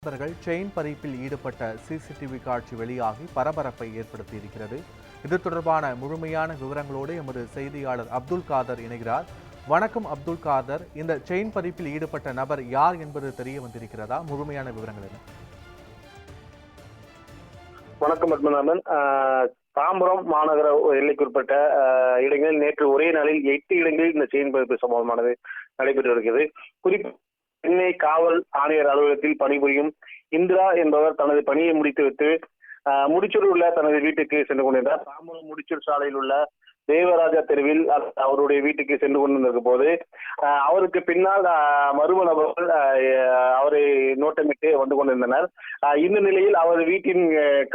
நபர்கள் செயின் பறிப்பில் ஈடுபட்ட சிசிடிவி காட்சி வெளியாகி பரபரப்பை ஏற்படுத்தியிருக்கிறது. இது தொடர்பான முழுமையான விவரங்களோடு எமது செய்தியாளர் அப்துல் காதர் இணைகிறார். வணக்கம் அப்துல் காதர், இந்த செயின் பறிப்பில் ஈடுபட்ட நபர் யார் என்பது தெரிய வந்திருக்கிறதா? முழுமையான விவரங்கள் என்ன? வணக்கம் பத்மநாபன். தாம்பரம் மாநகர எல்லைக்குட்பட்ட இடங்களில் நேற்று ஒரே நாளில் 8 இடங்களில் இந்த செயின் பறிப்பு சம்பவமானது நடைபெற்று வருகிறது. குறிப்பாக சென்னை காவல் ஆணையர் அலுவலகத்தில் பணிபுரியும் இந்திரா என்பவர் தனது பணியை முடித்துவிட்டு முடிச்சூர் உள்ள தனது வீட்டுக்கு சென்று கொண்டிருந்தார். தாம்பரம் முடிச்சூர் சாலையில் உள்ள தேவராஜா தெருவில் அவருடைய வீட்டுக்கு சென்று கொண்டிருந்த போது அவருக்கு பின்னால் மர்ம நபர்கள் அவரை நோட்டமிட்டு வந்து கொண்டிருந்தனர். இந்த நிலையில் அவர் வீட்டின்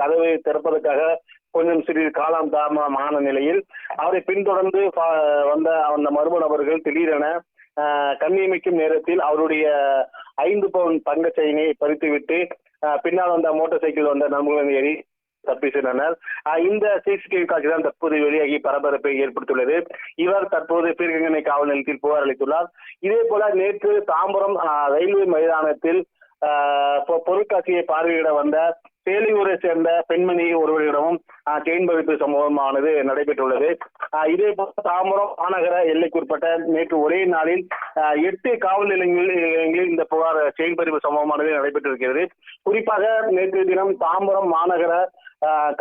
கதவை திறப்பதற்காக கொஞ்சம் சிறிது காலம் தாமதமான நிலையில் அவரை பின்தொடர்ந்து வந்த அந்த மர்ம நபர்கள் திடீரென கண்ணியமிக்கும் நேரத்தில் அவருடைய 5 பவுன் தங்க செயினை பறித்துவிட்டு பின்னால் வந்த மோட்டார் சைக்கிள் வந்த நண்பர்கள் ஏறி தப்பி சென்றனர். இந்த சிசிடிவி காட்சி தான் தற்போது வெளியாகி பரபரப்பை ஏற்படுத்தியுள்ளது. இவர் தற்போது பீர்க்கங்கனை காவல் நிலையத்தில் புகார் அளித்துள்ளார். இதே போல நேற்று தாம்பரம் ரயில்வே மைதானத்தில் பொருட்காட்சியை பார்வையிட வந்த சேலியூரை சேர்ந்த பெண்மணி ஒருவரிடமும் செயின் பறிப்பு சம்பவமானது நடைபெற்றுள்ளது. இதே போல தாம்பரம் மாநகர எல்லைக்குட்பட்ட நேற்று ஒரே நாளில் 8 காவல் நிலையங்களில் இந்த புகார் செயின் பறிப்பு சம்பவமானது நடைபெற்றிருக்கிறது. குறிப்பாக நேற்று தினம் தாம்பரம் மாநகர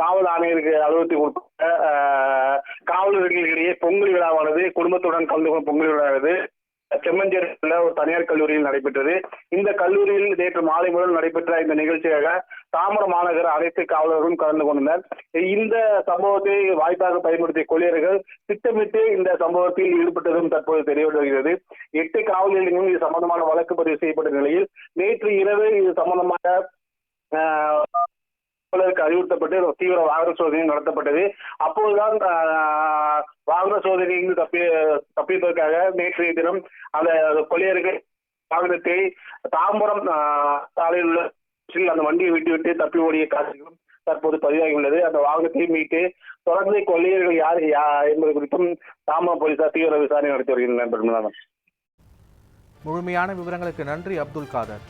காவல் ஆணையருக்கு அலுவலகத்தில் உட்பட்ட காவலர்களிடையே பொங்கல் விழாவானது குடும்பத்துடன் கலந்து கொண்ட பொங்கல் விழாவானது செம்மஞ்சேரியில் ஒரு தனியார் கல்லூரியில் நடைபெற்றது. இந்த கல்லூரியில் நேற்று மாலை முதல் நடைபெற்ற இந்த நிகழ்ச்சியாக தாம்பரம் மாநகர அனைத்து காவலர்களும் கலந்து கொண்டனர். இந்த சம்பவத்தை வாய்ப்பாக பயன்படுத்திய கொள்ளையர்கள் திட்டமிட்டு இந்த சம்பவத்தில் ஈடுபட்டதும் தற்போது தெரிய வருகிறது. 8 காவல் நிலையங்களும் இது சம்பந்தமான வழக்கு பதிவு செய்யப்பட்ட நிலையில் நேற்று இரவு இது சம்பந்தமாக அறிவுறுத்தப்பட்டு தீவிர வாகன சோதனை நடத்தப்பட்டது. அப்போதுதான் வாகன சோதனையில் தப்பியதற்காக நேற்றைய தினம் அந்த கொள்ளையர்கள் வாகனத்தை தாம்பரம் சாலையில் உள்ள அந்த வண்டியை விட்டுவிட்டு தப்பி ஓடிய காட்சிகளும் தற்போது பதிவாகியுள்ளது. அந்த வாகனத்தை மீட்டு தொடர்ந்து கொள்ளையர்கள் யார் என்பது குறித்தும் தாம்பரம் போலீசார் தீவிர விசாரணை நடத்தி வருகின்றனர். முழுமையான விவரங்களுக்கு நன்றி அப்துல் காதர்.